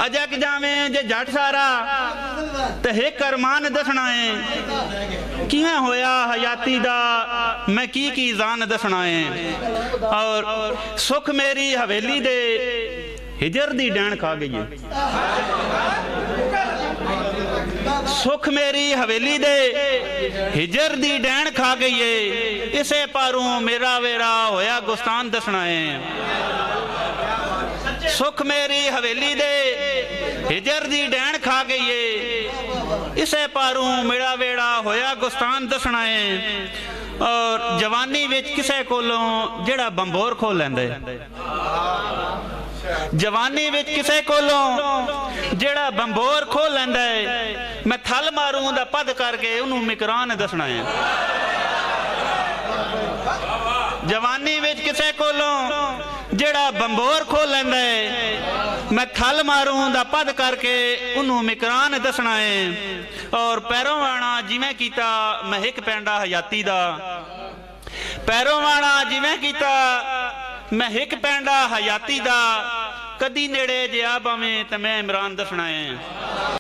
अजक जावें जे जट सारा ते हिक अरमान दसना है किवें होया हयाती दा मैं की जान दसना है। और सुख मेरी हवेली दे हिजर दी डैन खा गई है। सुख मेरी हवेली दे हिजर दी डैन खा गई है। इसे पारों मेरा वेरा होया गुस्तान दसना है। सुख मेरी हवेली दे हिजर दी डैन खा गई है। इसे पारों मेरा वेड़ा होया गुस्तान दसना है। और जवानी विच किसे कोलों जेड़ा बंबोर खो लैंदे, जवानी विच किसे कोलों जेड़ा बंबोर खो लैंदा है, मैं थल मारूं दा पद करके उन्हों मिकरान दसना है। जवानी विच किसे कोलों जेड़ा बंबोर खो लैंदा है, मैं थल मारूं दा पद करके उन्हों मिकरान दसना है। और पैरों वाणा जिवें कीता मैं हिक पैंडा हयाती दा, पैरों वाणा जिवें कीता मैं हिक पैंडा हयाती दा, कदी नेड़े जे आ पावें ते मैं इमरान दसना है।